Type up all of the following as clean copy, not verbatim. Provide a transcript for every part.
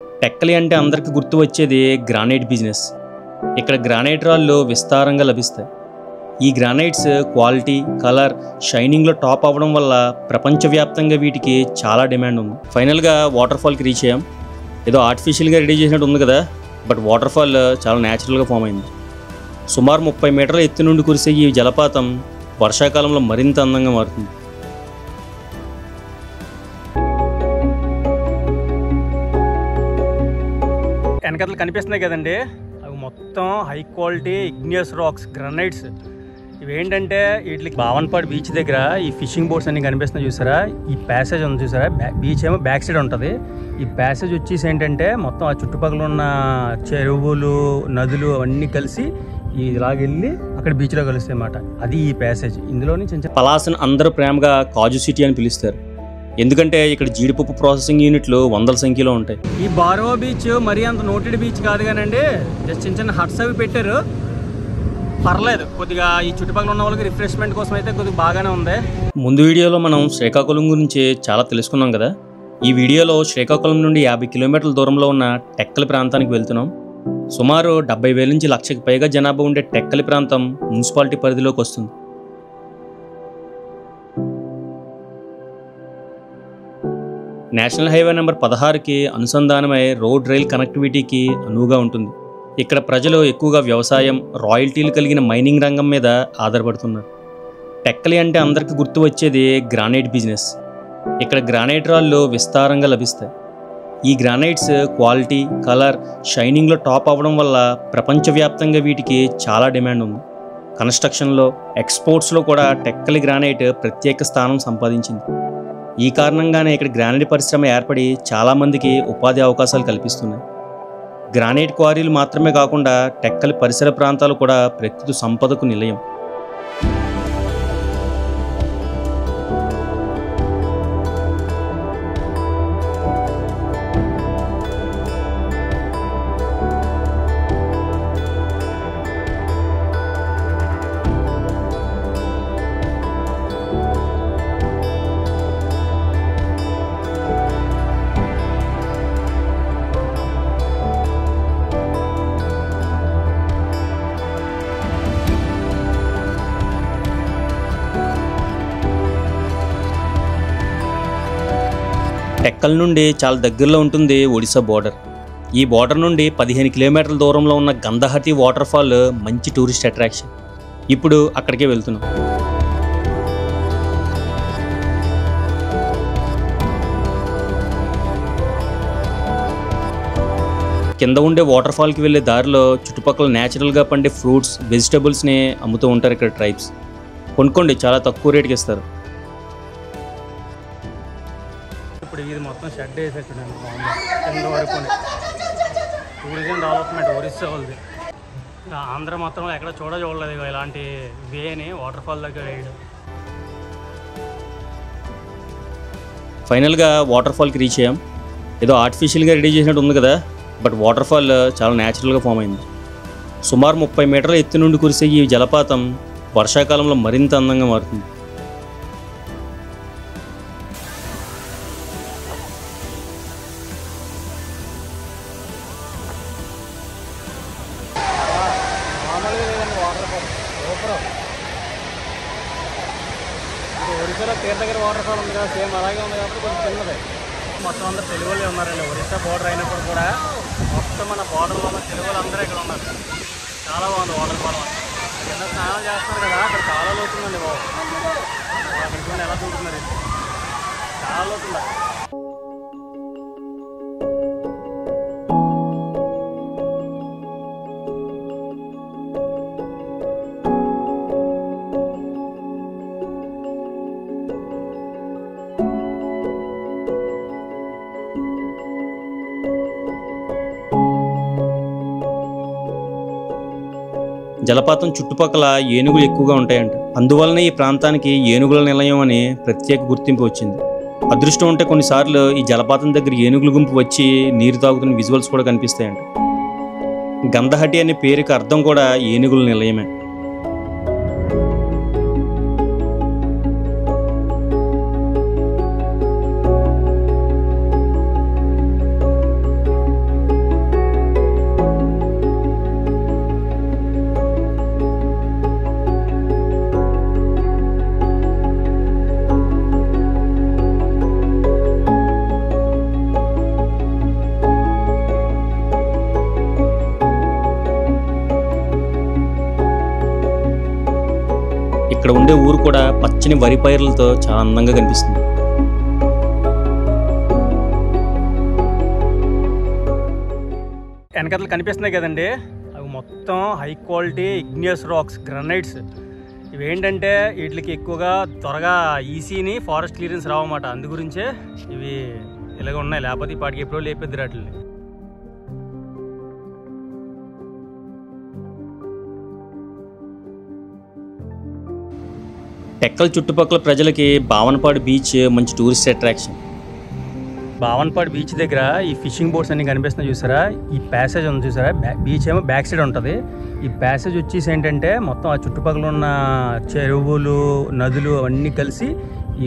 టెక్కలి అంటే అందరికీ గుర్తు వచ్చేది గ్రానైట్ బిజినెస్. ఇక్కడ గ్రానైట్ రాళ్ళు విస్తారంగా లభిస్తాయి. ఈ గ్రానైట్స్ క్వాలిటీ, కలర్, షైనింగ్లో టాప్ అవ్వడం వల్ల ప్రపంచవ్యాప్తంగా వీటికి చాలా డిమాండ్ ఉంది. ఫైనల్గా వాటర్ ఫాల్కి రీచ్ అయ్యాం. ఏదో ఆర్టిఫిషియల్గా రెడీ చేసినట్టు ఉంది కదా, బట్ వాటర్ ఫాల్ చాలా న్యాచురల్గా ఫామ్ అయింది. సుమారు 30 మీటర్ల ఎత్తు నుండి కురిసే ఈ జలపాతం వర్షాకాలంలో మరింత అందంగా మారుతుంది. వెనకతలు కనిపిస్తున్నాయి కదండి, అవి మొత్తం high quality igneous rocks, granites. ఇవేంటంటే వీటికి బావన్పాడు బీచ్ దగ్గర ఈ ఫిషింగ్ బోట్స్ అన్ని కనిపిస్తున్నాయి చూసారా, ఈ ప్యాసేజ్ ఉంది చూసారా, బీచ్ ఏమో బ్యాక్ సైడ్ ఉంటుంది. ఈ ప్యాసేజ్ వచ్చేసి ఏంటంటే మొత్తం ఆ చుట్టుపక్కల ఉన్న చెరువులు, నదులు అవన్నీ కలిసి ఇలాగెళ్ళి అక్కడ బీచ్లో కలుస్తాయి అన్నమాట. అది ఈ ప్యాసేజ్. ఇందులో నుంచి పలాసను అందరూ ప్రేమగా కాజు సిటీ అని పిలుస్తారు. ఎందుకంటే ఇక్కడ జీడిపప్పు ప్రాసెసింగ్ యూనిట్లు వందల సంఖ్యలో ఉంటాయి. ఈ బారో బీచ్ మరీ అంత నోటెడ్ బీచ్ కాదు కానండి, జస్ట్ చిన్న చిన్న హట్స్ అవి పెట్టారు, పర్లేదు. కొద్దిగా ఈ చుట్టుపక్కల ఉన్న వాళ్ళకి రిఫ్రెష్మెంట్ కోసం అయితే కొద్దిగా బాగానే ఉంది. ముందు వీడియోలో మనం శ్రీకాకుళం గురించి చాలా తెలుసుకున్నాం కదా. ఈ వీడియోలో శ్రీకాకుళం నుండి 50 కిలోమీటర్ల దూరంలో ఉన్న టెక్కలి ప్రాంతానికి వెళ్తున్నాం. సుమారు 70,000 నుంచి 1,00,000కి పైగా జనాభా ఉండే టెక్కలి ప్రాంతం మున్సిపాలిటీ పరిధిలోకి వస్తుంది. నేషనల్ హైవే నెంబర్ 16కి అనుసంధానమై రోడ్ రైల్ కనెక్టివిటీకి అనువుగా ఉంటుంది. ఇక్కడ ప్రజలు ఎక్కువగా వ్యవసాయం, రాయల్టీలు కలిగిన మైనింగ్ రంగం మీద ఆధారపడుతున్నారు. టెక్కలి అంటే అందరికీ గుర్తు వచ్చేది గ్రానైట్ బిజినెస్. ఇక్కడ గ్రానైట్ రాళ్ళు విస్తారంగా లభిస్తాయి. ఈ గ్రానైట్స్ క్వాలిటీ, కలర్, షైనింగ్లో టాప్ అవ్వడం వల్ల ప్రపంచవ్యాప్తంగా వీటికి చాలా డిమాండ్ ఉంది. కన్స్ట్రక్షన్లో, ఎక్స్పోర్ట్స్లో కూడా టెక్కలి గ్రానైట్ ప్రత్యేక స్థానం సంపాదించింది. ఈ కారణంగానే ఇక్కడ గ్రానైట్ పరిశ్రమ ఏర్పడి చాలామందికి ఉపాధి అవకాశాలు కల్పిస్తున్నాయి. గ్రానైట్ క్వారీలు మాత్రమే కాకుండా టెక్కలి పరిసర ప్రాంతాలు కూడా ప్రకృతి సంపదకు నిలయం. టెక్కల్ నుండి చాలా దగ్గరలో ఉంటుంది ఒడిశా బోర్డర్. ఈ బోర్డర్ నుండి 15 కిలోమీటర్ల దూరంలో ఉన్న గంధహతి వాటర్ ఫాల్ మంచి టూరిస్ట్ అట్రాక్షన్. ఇప్పుడు అక్కడికే వెళ్తున్నాం. కింద ఉండే వాటర్ ఫాల్కి వెళ్ళే దారిలో చుట్టుపక్కల న్యాచురల్గా పండే ఫ్రూట్స్, వెజిటబుల్స్ని అమ్ముతూ ఉంటారు ఇక్కడ ట్రైబ్స్. కొనుక్కోండి, చాలా తక్కువ రేటుకి ఇస్తారు. ఇప్పుడు ఇది మొత్తం షెడ్ వేసేసాడు కింద వరకు. టూరిజం డెవలప్మెంట్ ఒరిస్సా వాళ్ళది. ఆంధ్ర మొత్తం ఎక్కడ చూడలేదు ఇలాంటి వేని వాటర్ ఫాల్ దగ్గర వేయడం. ఫైనల్గా వాటర్ ఫాల్కి రీచ్ అయ్యాం. ఏదో ఆర్టిఫిషియల్గా రెడీ చేసినట్టు ఉంది కదా, బట్ వాటర్ ఫాల్ చాలా న్యాచురల్గా ఫామ్ అయింది. సుమారు 30 మీటర్ల ఎత్తు నుండి కురిసే ఈ జలపాతం వర్షాకాలంలో మరింత అందంగా మారుతుంది. ఒరిస్సాలో పేరు దగ్గర వాటర్ ఫాల్ ఉంది కదా, సేమ్ అలాగే ఉంది కాబట్టి కొంచెం చిన్నది. మొత్తం అందరూ తెలుగు వాళ్ళే ఉన్నారండి. ఒరిస్సా బోర్డర్ అయినప్పుడు కూడా మొత్తం మన బోర్డర్లో ఉన్న తెలుగు వాళ్ళు అందరూ ఇక్కడ ఉన్నారు. చాలా బాగుంది వాటర్ ఫాల్. కింద స్నానం చేస్తున్నారు కదా, అక్కడ చాలా లోతుందండి బాబు. అక్కడికి ఎలా చూస్తున్నారు, చాలా లోతుంది. జలపాతం చుట్టుపక్కల ఏనుగులు ఎక్కువగా ఉంటాయంట. అందువలనే ఈ ప్రాంతానికి ఏనుగుల నిలయం అని ప్రత్యేక గుర్తింపు వచ్చింది. అదృష్టం ఉంటే కొన్నిసార్లు ఈ జలపాతం దగ్గర ఏనుగుల గుంపు వచ్చి నీరు తాగుతున్న విజువల్స్ కూడా కనిపిస్తాయంట. గంధహటి అనే పేరుకి అర్థం కూడా ఏనుగుల నిలయమే. ఇక్కడ ఉండే ఊరు కూడా పచ్చని వరి పైర్లతో చాలా అందంగా కనిపిస్తుంది. వెనకట్లు కనిపిస్తున్నాయి కదండి, అవి మొత్తం high quality igneous rocks granites. ఇవేంటంటే వీటికి ఎక్కువగా త్వరగా ఈసీని ఫారెస్ట్ క్లియరెన్స్ రావన్నమాట. అందు గురించే ఇవి ఇలాగ ఉన్నాయి, లేకపోతే ఈ పాటికి ఎప్పుడో లేపిద్ది వాటిని. టెక్కల్ చుట్టుపక్కల ప్రజలకి బావనపాడు బీచ్ మంచి టూరిస్ట్ అట్రాక్షన్. బావనపాడు బీచ్ దగ్గర ఈ ఫిషింగ్ బోట్స్ అన్ని కనిపిస్తున్నాయి చూసారా, ఈ ప్యాసేజ్ ఉంది చూసారా, బీచ్ ఏమో బ్యాక్ సైడ్ ఉంటుంది. ఈ ప్యాసేజ్ వచ్చేసి ఏంటంటే మొత్తం ఆ చుట్టుపక్కల ఉన్న చెరువులు నదులు అవన్నీ కలిసి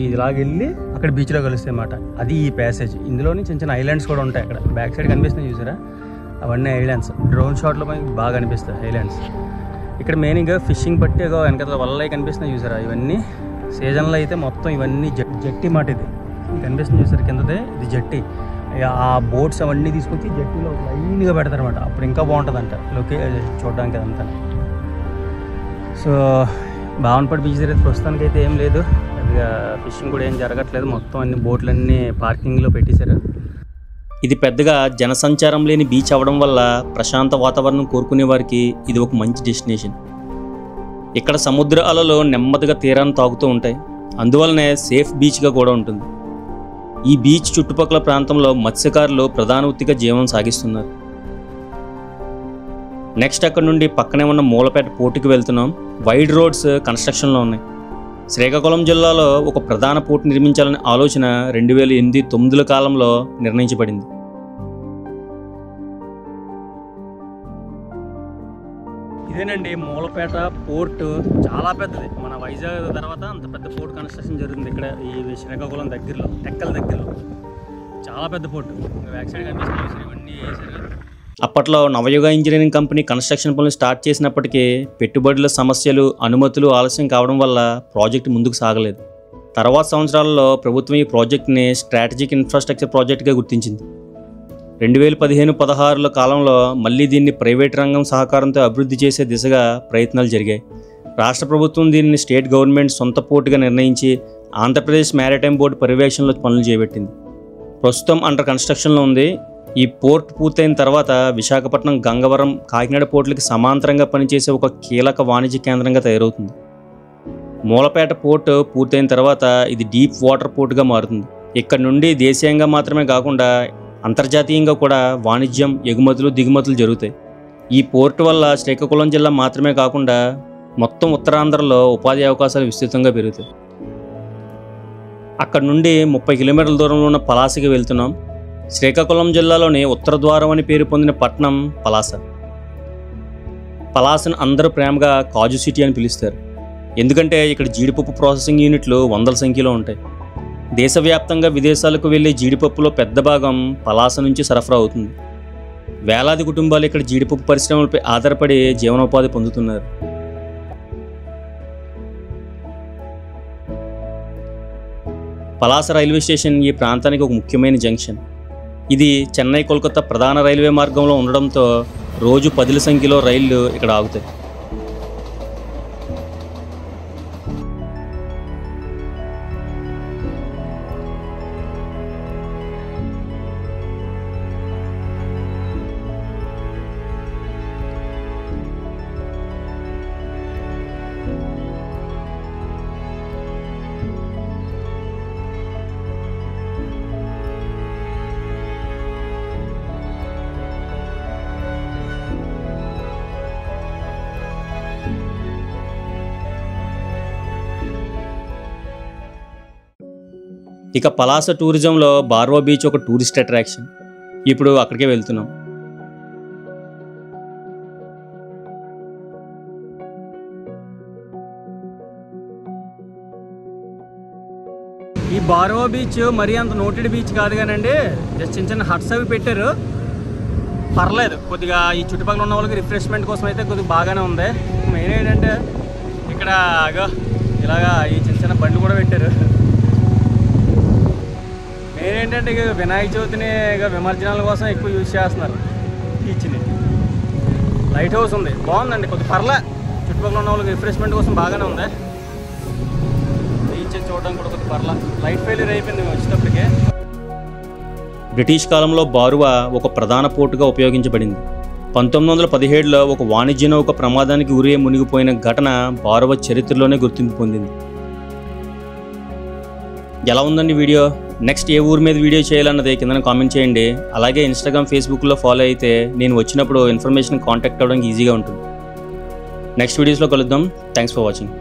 ఇలాగెళ్ళి అక్కడ బీచ్లో కలుస్తాయి అన్నమాట. అది ఈ ప్యాసేజ్. ఇందులోని చిన్న చిన్న ఐలాండ్స్ కూడా ఉంటాయి. అక్కడ బ్యాక్ సైడ్ కనిపిస్తున్నాయి చూసారా, అవన్నీ ఐలాండ్స్. డ్రోన్ షాట్లో మనకి బాగా కనిపిస్తాయి ఐలాండ్స్. ఇక్కడ మెయిన్గా ఫిషింగ్ బట్టి వెనకాల వల్ల కనిపిస్తున్నాయి చూసారా, ఇవన్నీ సీజన్లో అయితే మొత్తం ఇవన్నీ జట్టి మాట. ఇది కనిపిస్తుంది చూసారు కిందదే, ఇది జట్టి. ఆ బోట్స్ అవన్నీ తీసుకొచ్చి జట్టిలో లైన్గా పెడతారు అనమాట. అప్పుడు ఇంకా బాగుంటుందంట చూడడానికి అదంతా. సో బావనపాడు బీచ్ దగ్గర ప్రస్తుతానికి అయితే ఏం లేదు, పెద్దగా ఫిషింగ్ కూడా ఏం జరగట్లేదు. మొత్తం అన్ని బోట్లన్నీ పార్కింగ్లో పెట్టేశారు. ఇది పెద్దగా జనసంచారం లేని బీచ్ అవ్వడం వల్ల ప్రశాంత వాతావరణం కోరుకునే వారికి ఇది ఒక మంచి డెస్టినేషన్. ఇక్కడ సముద్ర అలలు నెమ్మదిగా తీరాన్ని తాగుతూ ఉంటాయి, అందువల్లనే సేఫ్ బీచ్గా కూడా ఉంటుంది. ఈ బీచ్ చుట్టుపక్కల ప్రాంతంలో మత్స్యకారులు ప్రధాన వృత్తిగా జీవనం సాగిస్తున్నారు. నెక్స్ట్ అక్కడ నుండి పక్కనే ఉన్న మూలపేట పోర్టుకి వెళ్తున్నాం. వైడ్ రోడ్స్ కన్స్ట్రక్షన్లో ఉన్నాయి. శ్రీకాకుళం జిల్లాలో ఒక ప్రధాన పోర్టు నిర్మించాలనే ఆలోచన 2008-9 కాలంలో నిర్ణయించబడింది. ఇదేనండి మూలపేట పోర్టు, చాలా పెద్దది. మన వైజాగ్ తర్వాత అంత పెద్ద పోర్ట్ కన్స్ట్రక్షన్ జరుగుతుంది ఇక్కడ ఈ శ్రీకాకుళం దగ్గరలో, టెక్కల్ దగ్గరలో. చాలా పెద్ద పోర్టు. బ్యాక్ సైడ్ కనిపిస్తుంది ఇవన్నీ వేసారు. అప్పట్లో నవయుగ ఇంజనీరింగ్ కంపెనీ కన్స్ట్రక్షన్ పనులు స్టార్ట్ చేసినప్పటికీ పెట్టుబడుల సమస్యలు, అనుమతులు ఆలస్యం కావడం వల్ల ప్రాజెక్టు ముందుకు సాగలేదు. తర్వాత సంవత్సరాలలో ప్రభుత్వం ఈ ప్రాజెక్ట్ని స్ట్రాటజిక్ ఇన్ఫ్రాస్ట్రక్చర్ ప్రాజెక్టుగా గుర్తించింది. 2015-16 కాలంలో మళ్ళీ దీన్ని ప్రైవేట్ రంగం సహకారంతో అభివృద్ధి చేసే దిశగా ప్రయత్నాలు జరిగాయి. రాష్ట్ర ప్రభుత్వం దీనిని స్టేట్ గవర్నమెంట్ సొంత పోర్టుగా నిర్ణయించి ఆంధ్రప్రదేశ్ మ్యారిటైమ్ బోర్డు పర్యవేక్షణలో పనులు చేపట్టింది. ప్రస్తుతం అండర్ కన్స్ట్రక్షన్లో ఉంది. ఈ పోర్ట్ పూర్తయిన తర్వాత విశాఖపట్నం, గంగవరం, కాకినాడ పోర్టులకి సమాంతరంగా పనిచేసే ఒక కీలక వాణిజ్య కేంద్రంగా తయారవుతుంది. మూలపేట పోర్టు పూర్తయిన తర్వాత ఇది డీప్ వాటర్ పోర్టుగా మారుతుంది. ఇక్కడ నుండి దేశీయంగా మాత్రమే కాకుండా అంతర్జాతీయంగా కూడా వాణిజ్యం, ఎగుమతులు, దిగుమతులు జరుగుతాయి. ఈ పోర్టు వల్ల శ్రీకాకుళం జిల్లా మాత్రమే కాకుండా మొత్తం ఉత్తరాంధ్రలో ఉపాధి అవకాశాలు విస్తృతంగా పెరుగుతాయి. అక్కడ నుండి 30 కిలోమీటర్ల దూరంలో ఉన్న పలాసకి వెళ్తున్నాం. శ్రీకాకుళం జిల్లాలోని ఉత్తర ద్వారం అని పేరు పొందిన పట్టణం పలాస. పలాసను అందరూ ప్రేమగా కాజు సిటీ అని పిలుస్తారు. ఎందుకంటే ఇక్కడ జీడిపప్పు ప్రాసెసింగ్ యూనిట్లు వందల సంఖ్యలో ఉంటాయి. దేశవ్యాప్తంగా విదేశాలకు వెళ్ళే జీడిపప్పులో పెద్ద భాగం పలాస నుంచి సరఫరా అవుతుంది. వేలాది కుటుంబాలు ఇక్కడ జీడిపప్పు పరిశ్రమలపై ఆధారపడి జీవనోపాధి పొందుతున్నారు. పలాస రైల్వే స్టేషన్ ఈ ప్రాంతానికి ఒక ముఖ్యమైన జంక్షన్. ఇది చెన్నై, కోల్కతా ప్రధాన రైల్వే మార్గంలో ఉండడంతో రోజు 10ల సంఖ్యలో రైళ్లు ఇక్కడ ఆగుతాయి. ఇక పలాస టూరిజంలో బార్వా బీచ్ ఒక టూరిస్ట్ అట్రాక్షన్. ఇప్పుడు అక్కడికే వెళ్తున్నాం. ఈ బార్వా బీచ్ మరీ అంత నోటెడ్ బీచ్ కాదు కానండి, జస్ట్ చిన్న చిన్న హట్స్ అవి పెట్టారు, పర్లేదు. కొద్దిగా ఈ చుట్టుపక్కల ఉన్న వాళ్ళకి రిఫ్రెష్మెంట్ కోసం అయితే కొద్దిగా బాగానే ఉంది. మెయిన్ ఏంటంటే ఇక్కడ ఇలాగా ఈ చిన్న చిన్న బండ్లు కూడా పెట్టారు. మెయిన్ ఏంటంటే ఇక వినాయక చవితిని ఇక విమర్శనాల కోసం ఎక్కువ యూజ్ చేస్తున్నారు బీచ్ని. లైట్ హౌస్ ఉంది, బాగుందండి, కొద్దిగా పర్లే. చుట్టుపక్కల ఉన్న వాళ్ళకి రిఫ్రెష్మెంట్ కోసం బాగానే ఉంది. అనిపించింది చూడడం కూడా కొద్దిగా పర్లా. లైట్ ఫెయిల్యూర్ అయిపోయింది మేము వచ్చేటప్పటికే. బ్రిటిష్ కాలంలో బారువా ఒక ప్రధాన పోర్టుగా ఉపయోగించబడింది. 1917లో ఒక వాణిజ్య నౌక ప్రమాదానికి గురై మునిగిపోయిన ఘటన బారువా చరిత్రలోనే గుర్తింపు పొందింది. ఎలా ఉందండి వీడియో? నెక్స్ట్ ఏ ఊరి మీద వీడియో చేయాలన్నది కింద కామెంట్ చేయండి. అలాగే ఇన్స్టాగ్రామ్, ఫేస్బుక్లో ఫాలో అయితే నేను వచ్చినప్పుడు ఇన్ఫర్మేషన్ కాంటాక్ట్ అవ్వడానికి ఈజీగా ఉంటుంది. నెక్స్ట్ వీడియోస్లో కలుద్దాం. Thanks for watching.